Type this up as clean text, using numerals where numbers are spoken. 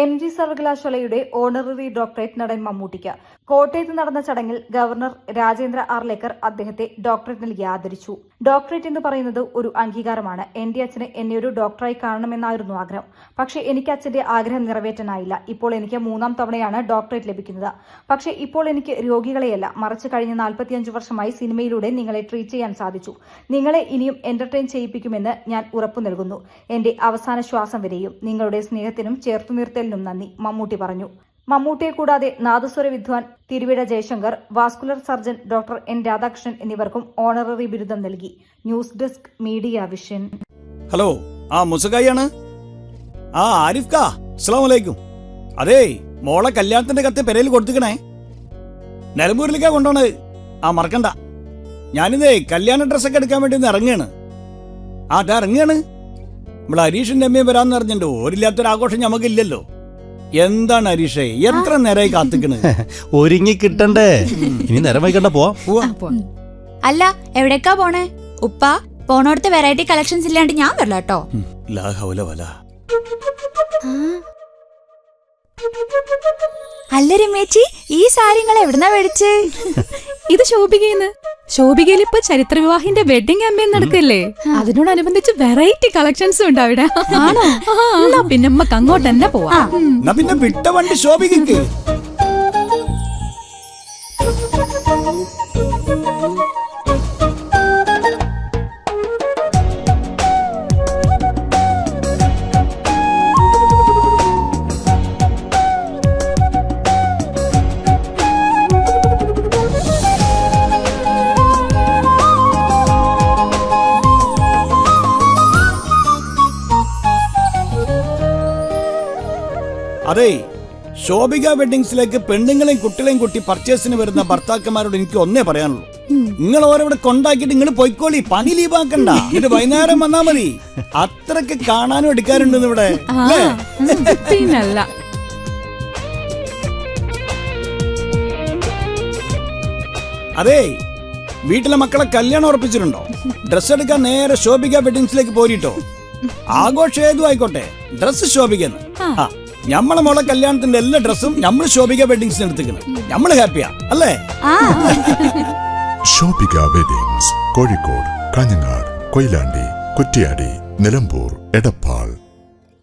MG സർവകലാശാലയുടെ honorary doctorate നടൻ മമ്മൂട്ടിക്ക് കോട്ടയത്ത് നടന്ന ചടങ്ങിൽ ഗവർണർ രാജേന്ദ്ര ആർലേക്കർ അദ്ദേഹത്തെ ഡോക്ടറേറ്റ് നൽകി ആദരിച്ചു. ഡോക്ടറേറ്റ് എന്ന് പറയുന്നത് ഒരു അംഗീകാരമാണ്. എന്റെ അച്ഛന് എന്നെ ഒരു ഡോക്ടറായി കാണണമെന്നായിരുന്നു ആഗ്രഹം. പക്ഷേ എനിക്ക് അച്ഛന്റെ ആഗ്രഹം നിറവേറ്റാനായില്ല. ഇപ്പോൾ എനിക്ക് 3ാം തവണയാണ് ഡോക്ടറേറ്റ് ലഭിക്കുന്നത്. പക്ഷേ ഇപ്പോൾ എനിക്ക് രോഗികളെയല്ല, മറിച്ച് കഴിഞ്ഞ 45 വർഷമായി സിനിമയിലൂടെ നിങ്ങളെ ട്രീറ്റ് ചെയ്യാൻ സാധിച്ചു. നിങ്ങളെ ഇനിയും എന്റർടൈൻ ചെയ്യിപ്പിക്കുമെന്ന് ഞാൻ ഉറപ്പു നൽകുന്നു. എന്റെ അവസാന ശ്വാസം വരെയും നിങ്ങളുടെ സ്നേഹത്തിനും ചേർത്തുനിർത്തലിനും നന്ദി, മമ്മൂട്ടി പറഞ്ഞു. മമ്മൂട്ടിയെ കൂടാതെ നാദസ്വര വിദ്വാൻ Thiruvizha Jayashankar, vascular surgeon doctor N Radhakrishnan എന്നിവർക്കും ഓണററി ബിരുദം നൽകി. News desk media vision. Hello, മുസകായാണ്. ആരിഫ് കാ, അസ്സലാമു അലൈക്കും. അതേ, മോളെ കല്യാണത്തിന്റെ കത്ത് പെരയിൽ കൊടുത്തിക്കണേ. നിലമ്പൂരിലേക്കാ കൊണ്ടോണത്. മറക്കണ്ട. ഞാനിതേ കല്യാണ ഡ്രസ്സൊക്കെ എടുക്കാൻ വേണ്ടി ഒന്ന് ഇറങ്ങാണ്. അതാ ഇറങ്ങാണ്. നമ്മളെ ഹരീഷിന്റെ അമ്മയും വരാന്ന് പറഞ്ഞിട്ടുണ്ട്. ഓരില്ലാത്തൊരാഘോഷം ഞമ്മക്കില്ലല്ലോ. എന്താണ് ഹരീഷേ, എത്ര നേരമായി കാത്തിക്കണ്? ഒരുങ്ങി കിട്ടണ്ടേ? ഇനി നേരം വൈകണ്ട, പോവാ. അല്ല, എവിടേക്കാ പോണേ? ഉപ്പ പോണോടത്ത് വെറൈറ്റി കളക്ഷൻസ് ഇല്ലാണ്ട് ഞാൻ വരില്ല കേട്ടോ. അല്ല രമേച്ചി, ഈ സാരിങ്ങൾ എവിടുന്നാ മേടിച്ചേ? ഇത് ശോഭികന്ന്. ശോഭികയിൽ ഇപ്പൊ ചരിത്ര വിവാഹിന്റെ വെഡിങ് ക്യാമ്പയിൻ നടക്കല്ലേ, അതിനോടനുബന്ധിച്ച് വെറൈറ്റി കളക്ഷൻസും ഉണ്ട് അവിടെ. ആണോ? പിന്നെ നമുക്ക് അങ്ങോട്ട് തന്നെ പോവാം. പിന്നെ വിട്ട വണ്ടി ശോഭികക്ക്. അതെ, ശോഭിക വെഡിങ്സിലേക്ക് പെണ്ണുങ്ങളെയും കുട്ടികളെയും കൂട്ടി പർച്ചേസിന് വരുന്ന ഭർത്താക്കന്മാരോട് എനിക്ക് ഒന്നേ പറയാനുള്ളൂ. നിങ്ങൾ ഓരോവിടെ കൊണ്ടാക്കിയിട്ട് നിങ്ങൾ പോയിക്കോളി, പണി ലീവാക്കണ്ട. ഇത് വൈകുന്നേരം വന്നാ മതി. അത്രക്ക് കാണാനും എടുക്കാറുണ്ടെന്ന് ഇവിടെ. പിന്നല്ല. അതെ, വീട്ടിലെ മക്കളെ കല്യാണം ഉറപ്പിച്ചിട്ടുണ്ടോ? ഡ്രസ് എടുക്കാൻ നേരെ ശോഭിക വെഡിങ്സിലേക്ക് പോരിട്ടോ. ആഘോഷം ഏതും ആയിക്കോട്ടെ, ഡ്രസ് ശോഭിക്കുന്നു. നമ്മളെ മോളെ കല്യാണത്തിന്റെ എല്ലാ ഡ്രസ്സും നമ്മൾ ശോഭിക വെഡിങ്സിന് എടുത്തിരിക്കുന്നു. നമ്മള് ഹാപ്പിയാ അല്ലേ? ശോഭിക വെഡിങ്സ്, കോഴിക്കോട്, കാഞ്ഞങ്ങാട്, കൊയിലാണ്ടി, കുറ്റ്യാടി, നിലമ്പൂർ, എടപ്പാൾ.